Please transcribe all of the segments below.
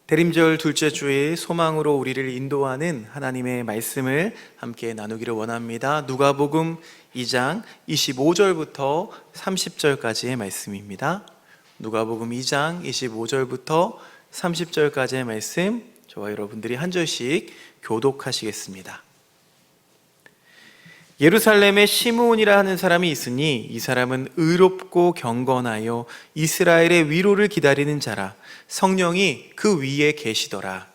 대림절 둘째 주의 소망으로 우리를 인도하는 하나님의 말씀을 함께 나누기를 원합니다. 누가복음 2장 25절부터 30절까지의 말씀입니다. 누가복음 2장 25절부터 30절까지의 말씀, 저와 여러분들이 한 절씩 교독하시겠습니다. 예루살렘에 시므온이라 하는 사람이 있으니 이 사람은 의롭고 경건하여 이스라엘의 위로를 기다리는 자라. 성령이 그 위에 계시더라.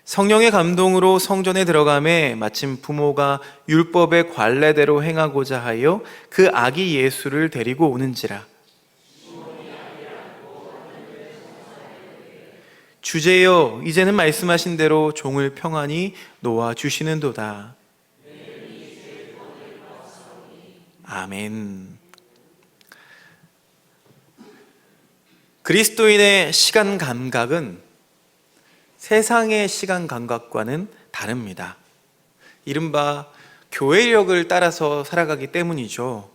성령의 감동으로 성전에 들어가매 마침 부모가 율법의 관례대로 행하고자 하여 그 아기 예수를 데리고 오는지라. 주제여, 이제는 말씀하신 대로 종을 평안히 놓아 주시는도다. 아멘. 그리스도인의 시간 감각은 세상의 시간 감각과는 다릅니다. 이른바 교회력을 따라서 살아가기 때문이죠.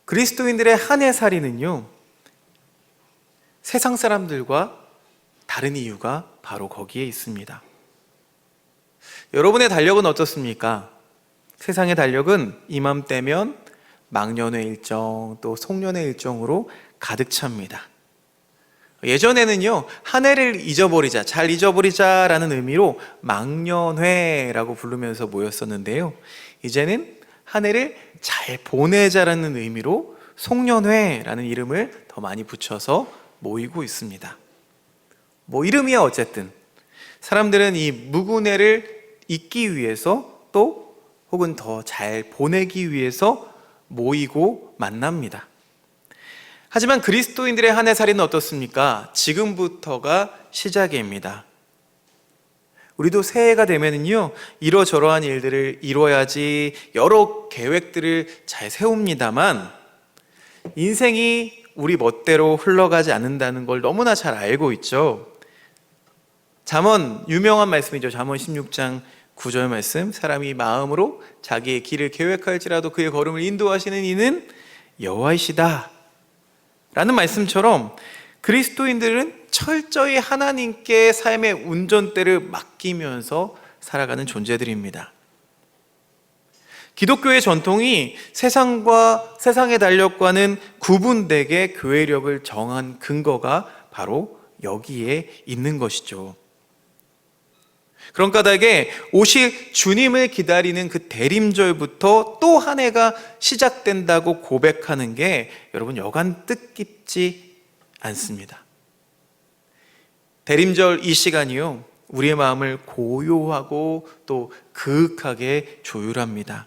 그리스도인들의 한 해살이는요, 세상 사람들과 다른 이유가 바로 거기에 있습니다. 여러분의 달력은 어떻습니까? 세상의 달력은 이맘때면 망년의 일정, 또 송년의 일정으로 가득 찹니다. 예전에는요, 한 해를 잊어버리자, 잘 잊어버리자라는 의미로 망년회라고 부르면서 모였었는데요, 이제는 한 해를 잘 보내자라는 의미로 송년회라는 이름을 더 많이 붙여서 모이고 있습니다. 이름이야 어쨌든 사람들은 이 묵은 해를 잊기 위해서 또 혹은 더 잘 보내기 위해서 모이고 만납니다. 하지만 그리스도인들의 한 해살이는 어떻습니까? 지금부터가 시작입니다. 우리도 새해가 되면은요, 이러저러한 일들을 이뤄야지 여러 계획들을 잘 세웁니다만 인생이 우리 멋대로 흘러가지 않는다는 걸 너무나 잘 알고 있죠. 잠언, 유명한 말씀이죠. 잠언 16장 9절 말씀, 사람이 마음으로 자기의 길을 계획할지라도 그의 걸음을 인도하시는 이는 여호와이시다 라는 말씀처럼 그리스도인들은 철저히 하나님께 삶의 운전대를 맡기면서 살아가는 존재들입니다. 기독교의 전통이 세상의 달력과는 구분되게 교회력을 정한 근거가 바로 여기에 있는 것이죠. 그런 까닭에 오실 주님을 기다리는 그 대림절부터 또 한 해가 시작된다고 고백하는 게 여러분 여간 뜻깊지 않습니다. 대림절 이 시간이요, 우리의 마음을 고요하고 또 그윽하게 조율합니다.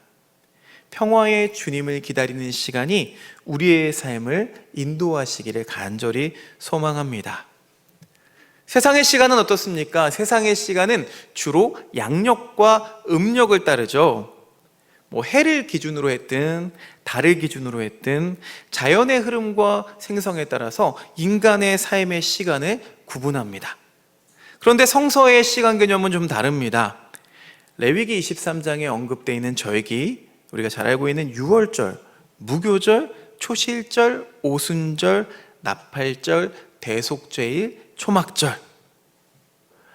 평화의 주님을 기다리는 시간이 우리의 삶을 인도하시기를 간절히 소망합니다. 세상의 시간은 어떻습니까? 세상의 시간은 주로 양력과 음력을 따르죠. 해를 기준으로 했든 달을 기준으로 했든 자연의 흐름과 생성에 따라서 인간의 삶의 시간을 구분합니다. 그런데 성서의 시간 개념은 좀 다릅니다. 레위기 23장에 언급되어 있는 절기, 우리가 잘 알고 있는 유월절, 무교절, 초실절, 오순절, 나팔절, 대속죄일, 초막절,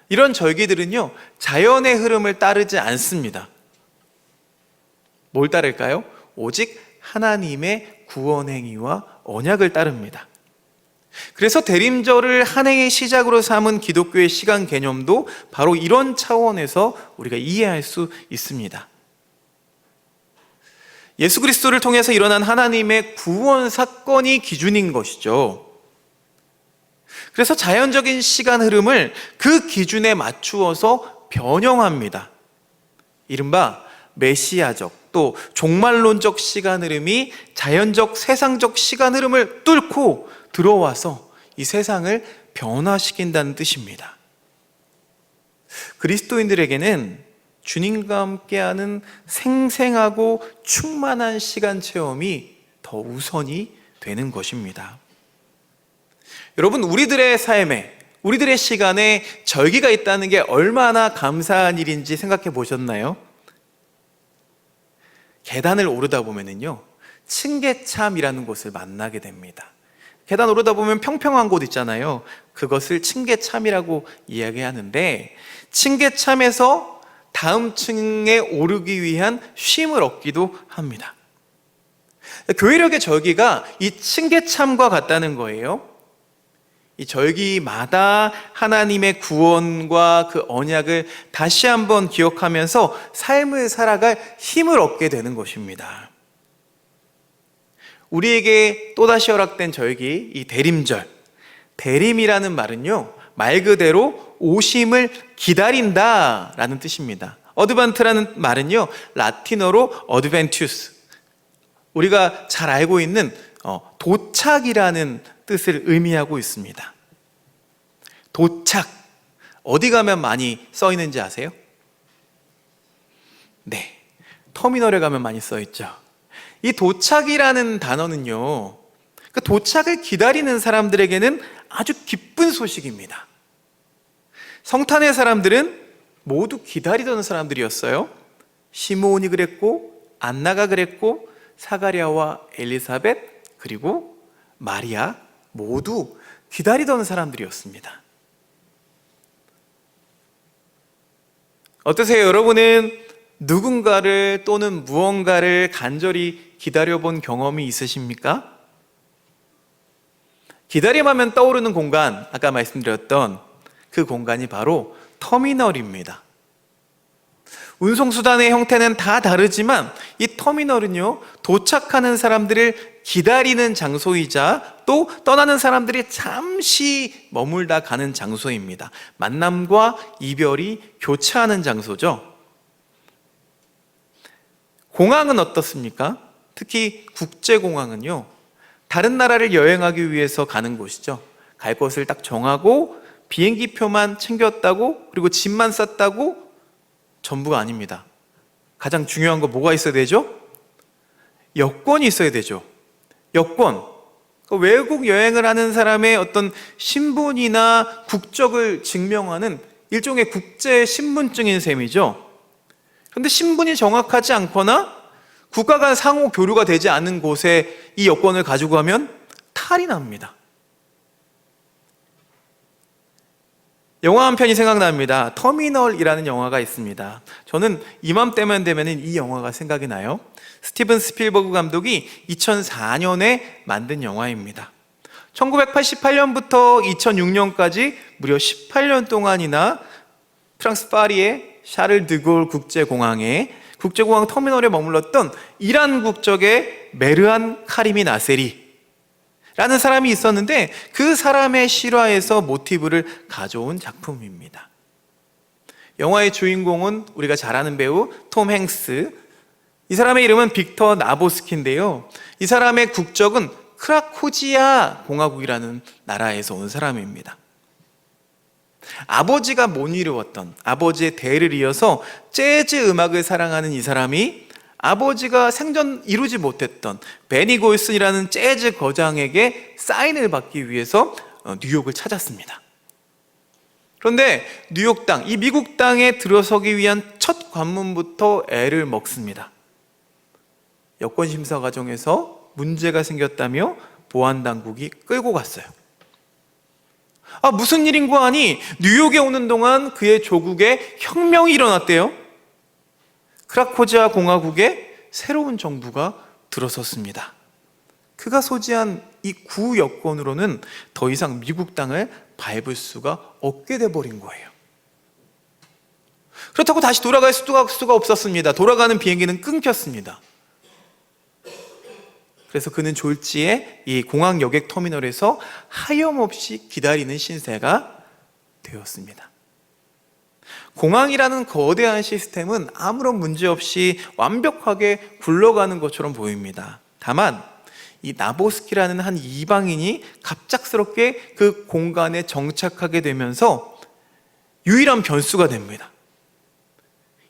이런 절기들은요, 자연의 흐름을 따르지 않습니다. 뭘 따를까요? 오직 하나님의 구원 행위와 언약을 따릅니다. 그래서 대림절을 한 해의 시작으로 삼은 기독교의 시간 개념도 바로 이런 차원에서 우리가 이해할 수 있습니다. 예수 그리스도를 통해서 일어난 하나님의 구원 사건이 기준인 것이죠. 그래서 자연적인 시간 흐름을 그 기준에 맞추어서 변형합니다. 이른바 메시아적 또 종말론적 시간 흐름이 자연적 세상적 시간 흐름을 뚫고 들어와서 이 세상을 변화시킨다는 뜻입니다. 그리스도인들에게는 주님과 함께하는 생생하고 충만한 시간 체험이 더 우선이 되는 것입니다. 여러분, 우리들의 삶에, 우리들의 시간에 절기가 있다는 게 얼마나 감사한 일인지 생각해 보셨나요? 계단을 오르다 보면은요, 층계참이라는 곳을 만나게 됩니다. 계단 오르다 보면 평평한 곳 있잖아요. 그것을 층계참이라고 이야기하는데, 층계참에서 다음 층에 오르기 위한 쉼을 얻기도 합니다. 교회력의 절기가 이 층계참과 같다는 거예요. 이 절기마다 하나님의 구원과 그 언약을 다시 한번 기억하면서 삶을 살아갈 힘을 얻게 되는 것입니다. 우리에게 또다시 허락된 절기, 이 대림절. 대림이라는 말은요, 말 그대로 오심을 기다린다라는 뜻입니다. 어드반트라는 말은요, 라틴어로 어드벤투스, 우리가 잘 알고 있는 도착이라는 뜻을 의미하고 있습니다. 도착, 어디 가면 많이 써 있는지 아세요? 네, 터미널에 가면 많이 써 있죠. 이 도착이라는 단어는요, 그 도착을 기다리는 사람들에게는 아주 기쁜 소식입니다. 성탄의 사람들은 모두 기다리던 사람들이었어요. 시므온이 그랬고, 안나가 그랬고, 사가랴와 엘리사벳, 그리고 마리아, 모두 기다리던 사람들이었습니다. 어떠세요? 여러분은 누군가를 또는 무언가를 간절히 기다려본 경험이 있으십니까? 기다림하면 떠오르는 공간, 아까 말씀드렸던 그 공간이 바로 터미널입니다. 운송수단의 형태는 다 다르지만 이 터미널은요, 도착하는 사람들을 기다리는 장소이자 또 떠나는 사람들이 잠시 머물다 가는 장소입니다. 만남과 이별이 교차하는 장소죠. 공항은 어떻습니까? 특히 국제공항은요, 다른 나라를 여행하기 위해서 가는 곳이죠. 갈 곳을 딱 정하고 비행기표만 챙겼다고, 그리고 짐만 쌌다고 전부가 아닙니다. 가장 중요한 거 뭐가 있어야 되죠? 여권이 있어야 되죠. 여권. 외국 여행을 하는 사람의 어떤 신분이나 국적을 증명하는 일종의 국제 신분증인 셈이죠. 그런데 신분이 정확하지 않거나 국가 간 상호 교류가 되지 않은 곳에 이 여권을 가지고 가면 탈이 납니다. 영화 한 편이 생각납니다. 터미널이라는 영화가 있습니다. 저는 이맘때만 되면 이 영화가 생각이 나요. 스티븐 스필버그 감독이 2004년에 만든 영화입니다. 1988년부터 2006년까지 무려 18년 동안이나 프랑스 파리의 샤를 드골 국제공항 터미널에 머물렀던 이란 국적의 메르한 카리미 나세리 라는 사람이 있었는데, 그 사람의 실화에서 모티브를 가져온 작품입니다. 영화의 주인공은 우리가 잘 아는 배우 톰 행스. 이 사람의 이름은 빅터 나보스키인데요, 이 사람의 국적은 크라코지아 공화국이라는 나라에서 온 사람입니다. 아버지가 못 이루었던, 아버지의 대를 이어서 재즈 음악을 사랑하는 이 사람이 아버지가 생전 이루지 못했던 베니 골슨이라는 재즈 거장에게 사인을 받기 위해서 뉴욕을 찾았습니다. 그런데 뉴욕 땅, 이 미국 땅에 들어서기 위한 첫 관문부터 애를 먹습니다. 여권 심사 과정에서 문제가 생겼다며 보안당국이 끌고 갔어요. 무슨 일인고 하니 뉴욕에 오는 동안 그의 조국에 혁명이 일어났대요. 크라코지아 공화국에 새로운 정부가 들어섰습니다. 그가 소지한 이 구여권으로는 더 이상 미국 땅을 밟을 수가 없게 돼버린 거예요. 그렇다고 다시 돌아갈 수가 없었습니다. 돌아가는 비행기는 끊겼습니다. 그래서 그는 졸지에 이 공항 여객 터미널에서 하염없이 기다리는 신세가 되었습니다. 공항이라는 거대한 시스템은 아무런 문제 없이 완벽하게 굴러가는 것처럼 보입니다. 다만 이 나보스키라는 한 이방인이 갑작스럽게 그 공간에 정착하게 되면서 유일한 변수가 됩니다.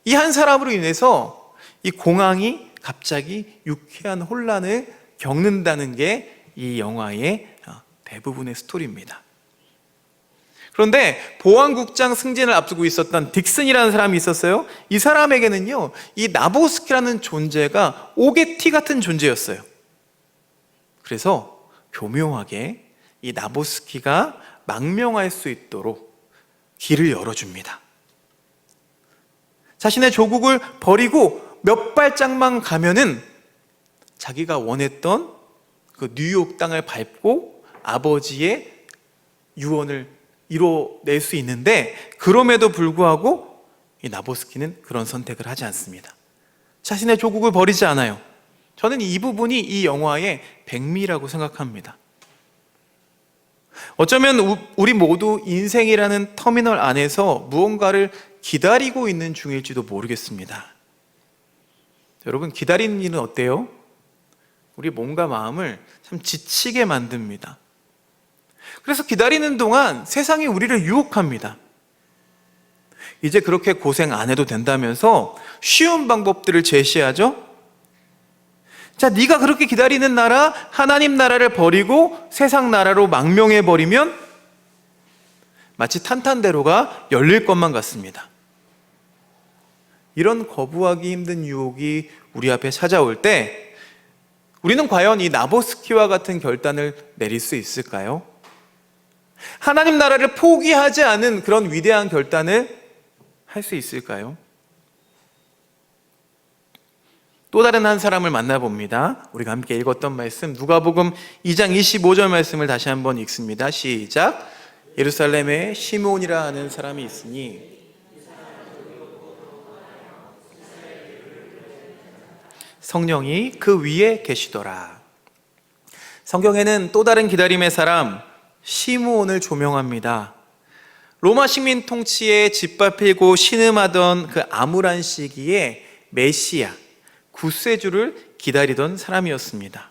이 한 사람으로 인해서 이 공항이 갑자기 유쾌한 혼란을 겪는다는 게 이 영화의 대부분의 스토리입니다. 그런데 보안국장 승진을 앞두고 있었던 딕슨이라는 사람이 있었어요. 이 사람에게는요, 이 나보스키라는 존재가 오게티 같은 존재였어요. 그래서 교묘하게 이 나보스키가 망명할 수 있도록 길을 열어줍니다. 자신의 조국을 버리고 몇 발짝만 가면은 자기가 원했던 그 뉴욕 땅을 밟고 아버지의 유언을 이뤄낼 수 있는데, 그럼에도 불구하고 이 나보스키는 그런 선택을 하지 않습니다. 자신의 조국을 버리지 않아요. 저는 이 부분이 이 영화의 백미라고 생각합니다. 어쩌면 우리 모두 인생이라는 터미널 안에서 무언가를 기다리고 있는 중일지도 모르겠습니다. 여러분, 기다리는 일은 어때요? 우리 몸과 마음을 참 지치게 만듭니다. 그래서 기다리는 동안 세상이 우리를 유혹합니다. 이제 그렇게 고생 안 해도 된다면서 쉬운 방법들을 제시하죠. 자, 네가 그렇게 기다리는 나라, 하나님 나라를 버리고 세상 나라로 망명해버리면 마치 탄탄대로가 열릴 것만 같습니다. 이런 거부하기 힘든 유혹이 우리 앞에 찾아올 때 우리는 과연 이 나보스키와 같은 결단을 내릴 수 있을까요? 하나님 나라를 포기하지 않은 그런 위대한 결단을 할 수 있을까요? 또 다른 한 사람을 만나봅니다. 우리가 함께 읽었던 말씀, 누가복음 2장 25절 말씀을 다시 한번 읽습니다. 시작. 예루살렘에 시므온이라 하는 사람이 있으니 성령이 그 위에 계시더라. 성경에는 또 다른 기다림의 사람 시므온을 조명합니다. 로마 식민 통치에 짓밟히고 신음하던 그 암울한 시기에 메시아, 구세주를 기다리던 사람이었습니다.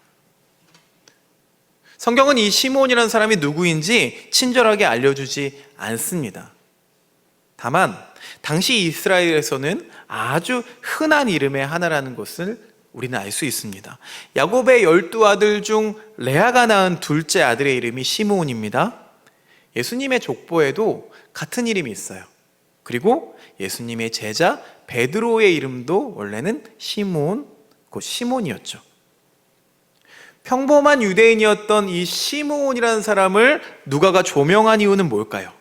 성경은 이 시므온이라는 사람이 누구인지 친절하게 알려주지 않습니다. 다만 당시 이스라엘에서는 아주 흔한 이름의 하나라는 것을 우리는 알 수 있습니다. 야곱의 12아들 중 레아가 낳은 둘째 아들의 이름이 시므온입니다. 예수님의 족보에도 같은 이름이 있어요. 그리고 예수님의 제자 베드로의 이름도 원래는 시므온, 곧 시몬이었죠. 평범한 유대인이었던 이 시므온이라는 사람을 누가가 조명한 이유는 뭘까요?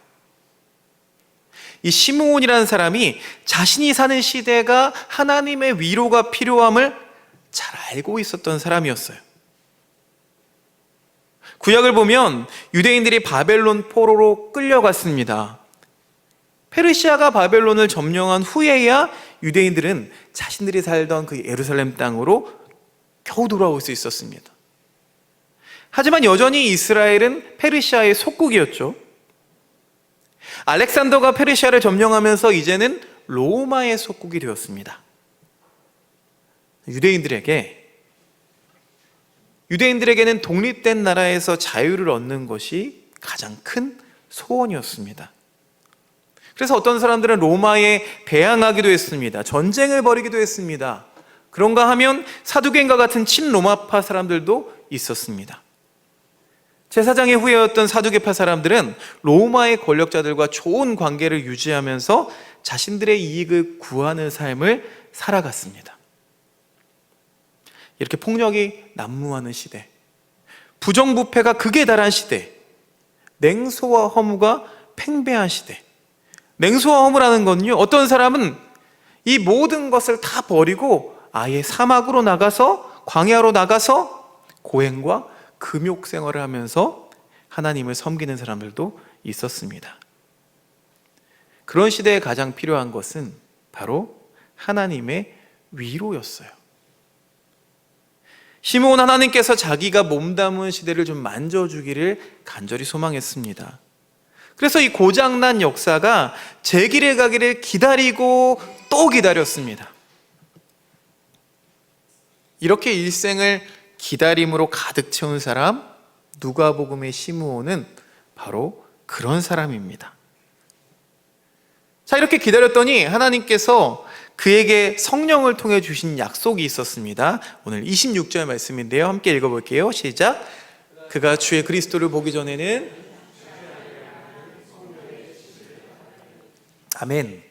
이 시므온이라는 사람이 자신이 사는 시대가 하나님의 위로가 필요함을 잘 알고 있었던 사람이었어요. 구약을 보면 유대인들이 바벨론 포로로 끌려갔습니다. 페르시아가 바벨론을 점령한 후에야 유대인들은 자신들이 살던 그 예루살렘 땅으로 겨우 돌아올 수 있었습니다. 하지만 여전히 이스라엘은 페르시아의 속국이었죠. 알렉산더가 페르시아를 점령하면서 이제는 로마의 속국이 되었습니다. 유대인들에게는 독립된 나라에서 자유를 얻는 것이 가장 큰 소원이었습니다. 그래서 어떤 사람들은 로마에 배항하기도 했습니다. 전쟁을 벌이기도 했습니다. 그런가 하면 사두개인과 같은 친로마파 사람들도 있었습니다. 제사장의 후예였던 사두개파 사람들은 로마의 권력자들과 좋은 관계를 유지하면서 자신들의 이익을 구하는 삶을 살아갔습니다. 이렇게 폭력이 난무하는 시대, 부정부패가 극에 달한 시대, 냉소와 허무가 팽배한 시대. 냉소와 허무라는 건요, 어떤 사람은 이 모든 것을 다 버리고 아예 사막으로 나가서, 광야로 나가서 고행과 금욕 생활을 하면서 하나님을 섬기는 사람들도 있었습니다. 그런 시대에 가장 필요한 것은 바로 하나님의 위로였어요. 시므온 하나님께서 자기가 몸담은 시대를 좀 만져주기를 간절히 소망했습니다. 그래서 이 고장난 역사가 제 길에 가기를 기다리고 또 기다렸습니다. 이렇게 일생을 기다림으로 가득 채운 사람, 누가복음의 시므온은 바로 그런 사람입니다. 자, 이렇게 기다렸더니 하나님께서 그에게 성령을 통해 주신 약속이 있었습니다. 오늘 26절 말씀인데요. 함께 읽어볼게요. 시작. 그가 주의 그리스도를 보기 전에는 아멘.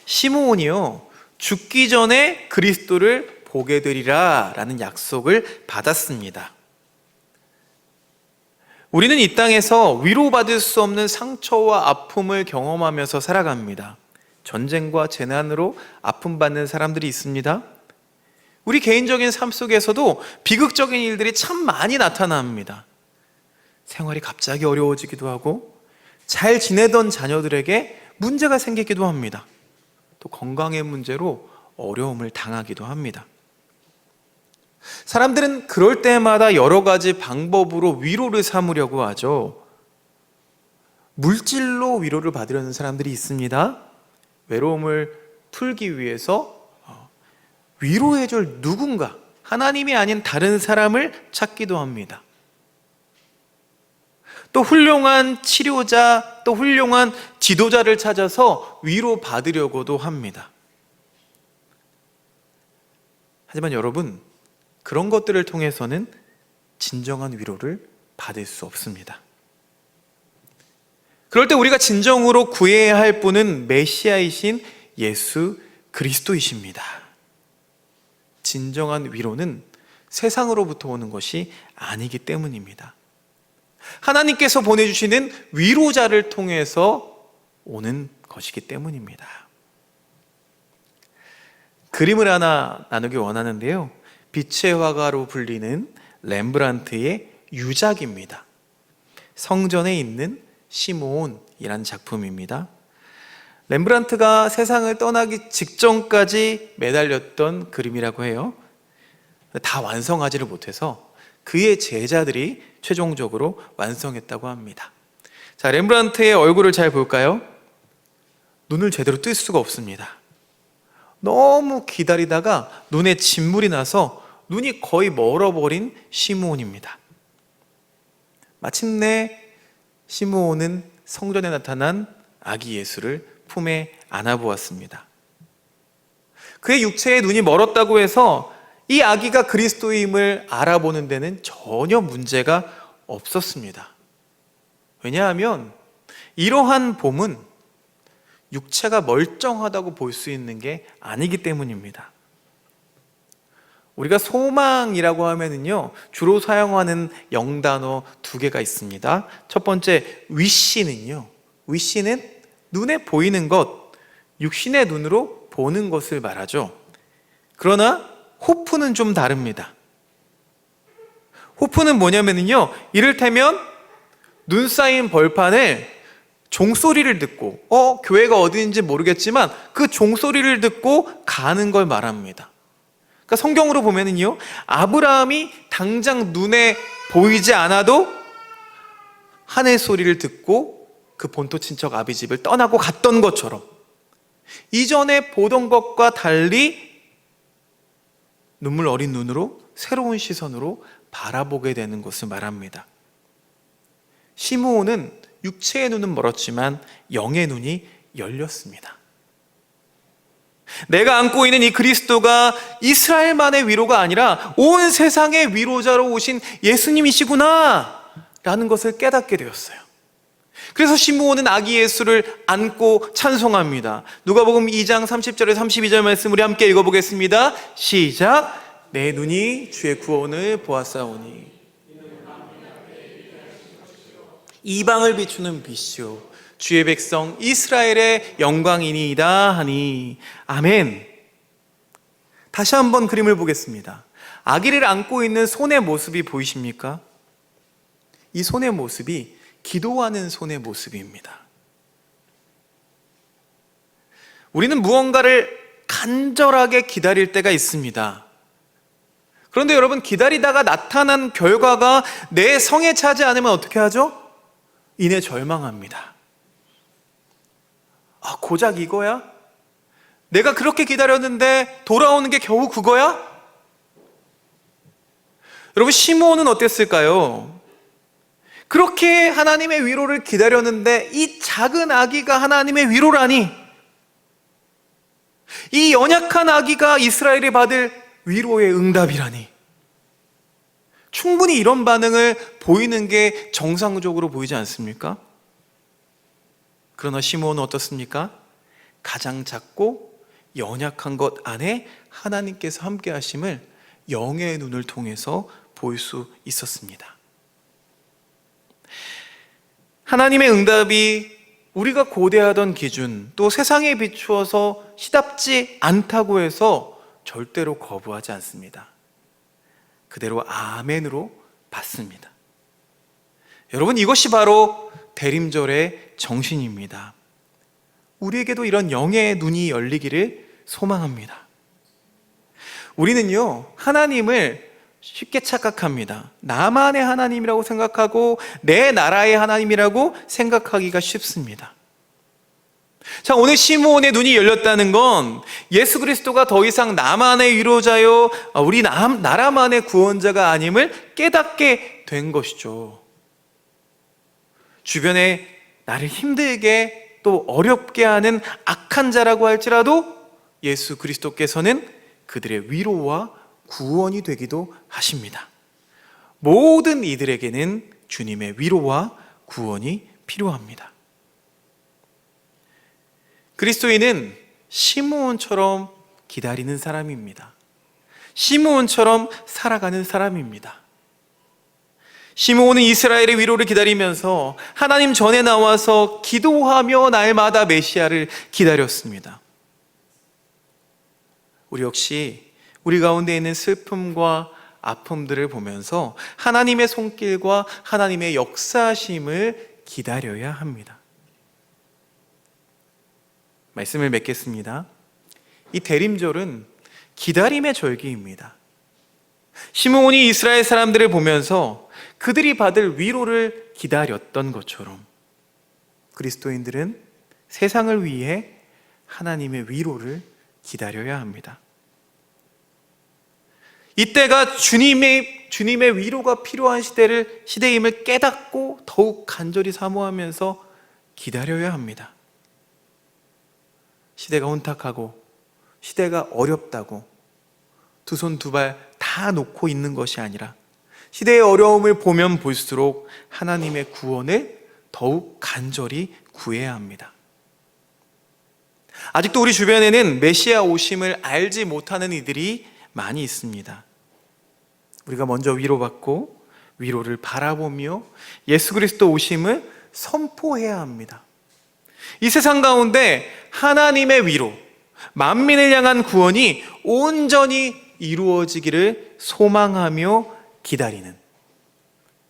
시므온이요, 죽기 전에 그리스도를 보게 되리라 라는 약속을 받았습니다. 우리는 이 땅에서 위로받을 수 없는 상처와 아픔을 경험하면서 살아갑니다. 전쟁과 재난으로 아픔받는 사람들이 있습니다. 우리 개인적인 삶 속에서도 비극적인 일들이 참 많이 나타납니다. 생활이 갑자기 어려워지기도 하고, 잘 지내던 자녀들에게 문제가 생기기도 합니다. 또 건강의 문제로 어려움을 당하기도 합니다. 사람들은 그럴 때마다 여러 가지 방법으로 위로를 삼으려고 하죠. 물질로 위로를 받으려는 사람들이 있습니다. 외로움을 풀기 위해서 위로해줄 누군가, 하나님이 아닌 다른 사람을 찾기도 합니다. 또 훌륭한 치료자, 또 훌륭한 지도자를 찾아서 위로받으려고도 합니다. 하지만 여러분, 그런 것들을 통해서는 진정한 위로를 받을 수 없습니다. 그럴 때 우리가 진정으로 구해야 할 분은 메시아이신 예수 그리스도이십니다. 진정한 위로는 세상으로부터 오는 것이 아니기 때문입니다. 하나님께서 보내주시는 위로자를 통해서 오는 것이기 때문입니다. 그림을 하나 나누기 원하는데요, 빛의 화가로 불리는 렘브란트의 유작입니다. 성전에 있는 시므온이라는 작품입니다. 렘브란트가 세상을 떠나기 직전까지 매달렸던 그림이라고 해요. 다 완성하지를 못해서 그의 제자들이 최종적으로 완성했다고 합니다. 자, 렘브란트의 얼굴을 잘 볼까요? 눈을 제대로 뜰 수가 없습니다. 너무 기다리다가 눈에 진물이 나서 눈이 거의 멀어버린 시므온입니다. 마침내 시므온은 성전에 나타난 아기 예수를 품에 안아보았습니다. 그의 육체에 눈이 멀었다고 해서 이 아기가 그리스도임을 알아보는 데는 전혀 문제가 없었습니다. 왜냐하면 이러한 봄은 육체가 멀쩡하다고 볼 수 있는 게 아니기 때문입니다. 우리가 소망이라고 하면은요, 주로 사용하는 영단어 두 개가 있습니다. 첫 번째, 위시는요, 위시는 눈에 보이는 것, 육신의 눈으로 보는 것을 말하죠. 그러나 호프는 좀 다릅니다. 호프는 뭐냐면요, 이를테면 눈 쌓인 벌판에 종소리를 듣고, 교회가 어디인지 모르겠지만 그 종소리를 듣고 가는 걸 말합니다. 그러니까 성경으로 보면은요, 아브라함이 당장 눈에 보이지 않아도 하늘 소리를 듣고 그 본토 친척 아비 집을 떠나고 갔던 것처럼, 이전에 보던 것과 달리 눈물 어린 눈으로, 새로운 시선으로 바라보게 되는 것을 말합니다. 시므온은 육체의 눈은 멀었지만 영의 눈이 열렸습니다. 내가 안고 있는 이 그리스도가 이스라엘만의 위로가 아니라 온 세상의 위로자로 오신 예수님이시구나 라는 것을 깨닫게 되었어요. 그래서 시므온은 아기 예수를 안고 찬송합니다. 누가복음 2장 30절에 32절 말씀 우리 함께 읽어보겠습니다. 시작. 내 눈이 주의 구원을 보았사오니 이방을 비추는 빛이요 주의 백성 이스라엘의 영광이니이다 하니. 아멘. 다시 한번 그림을 보겠습니다. 아기를 안고 있는 손의 모습이 보이십니까? 이 손의 모습이 기도하는 손의 모습입니다. 우리는 무언가를 간절하게 기다릴 때가 있습니다. 그런데 여러분, 기다리다가 나타난 결과가 내 성에 차지 않으면 어떻게 하죠? 이내 절망합니다. 고작 이거야? 내가 그렇게 기다렸는데 돌아오는 게 겨우 그거야? 여러분, 시므온은 어땠을까요? 그렇게 하나님의 위로를 기다렸는데 이 작은 아기가 하나님의 위로라니, 이 연약한 아기가 이스라엘이 받을 위로의 응답이라니, 충분히 이런 반응을 보이는 게 정상적으로 보이지 않습니까? 그러나 시므온은 어떻습니까? 가장 작고 연약한 것 안에 하나님께서 함께 하심을 영의 눈을 통해서 볼 수 있었습니다. 하나님의 응답이 우리가 고대하던 기준, 또 세상에 비추어서 시답지 않다고 해서 절대로 거부하지 않습니다. 그대로 아멘으로 받습니다. 여러분, 이것이 바로 대림절의 정신입니다. 우리에게도 이런 영의 눈이 열리기를 소망합니다. 우리는요, 하나님을 쉽게 착각합니다. 나만의 하나님이라고 생각하고 내 나라의 하나님이라고 생각하기가 쉽습니다. 자, 오늘 시므온의 눈이 열렸다는 건 예수 그리스도가 더 이상 나만의 위로자요, 우리 나라만의 구원자가 아님을 깨닫게 된 것이죠. 주변에 나를 힘들게 또 어렵게 하는 악한 자라고 할지라도 예수 그리스도께서는 그들의 위로와 구원이 되기도 하십니다. 모든 이들에게는 주님의 위로와 구원이 필요합니다. 그리스도인은 시므온처럼 기다리는 사람입니다. 시므온처럼 살아가는 사람입니다. 시므온은 이스라엘의 위로를 기다리면서 하나님 전에 나와서 기도하며 날마다 메시아를 기다렸습니다. 우리 역시 우리 가운데 있는 슬픔과 아픔들을 보면서 하나님의 손길과 하나님의 역사심을 기다려야 합니다. 말씀을 맺겠습니다. 이 대림절은 기다림의 절기입니다. 시므온이 이스라엘 사람들을 보면서 그들이 받을 위로를 기다렸던 것처럼 그리스도인들은 세상을 위해 하나님의 위로를 기다려야 합니다. 이때가 주님의 위로가 필요한 시대임을 깨닫고 더욱 간절히 사모하면서 기다려야 합니다. 시대가 혼탁하고 시대가 어렵다고 두 손 두 발 다 놓고 있는 것이 아니라 시대의 어려움을 보면 볼수록 하나님의 구원을 더욱 간절히 구해야 합니다. 아직도 우리 주변에는 메시아 오심을 알지 못하는 이들이 많이 있습니다. 우리가 먼저 위로받고 위로를 바라보며 예수 그리스도 오심을 선포해야 합니다. 이 세상 가운데 하나님의 위로, 만민을 향한 구원이 온전히 이루어지기를 소망하며 기다리는,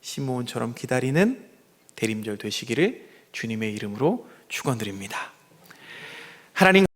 시므온처럼 기다리는 대림절 되시기를 주님의 이름으로 축원드립니다. 하나님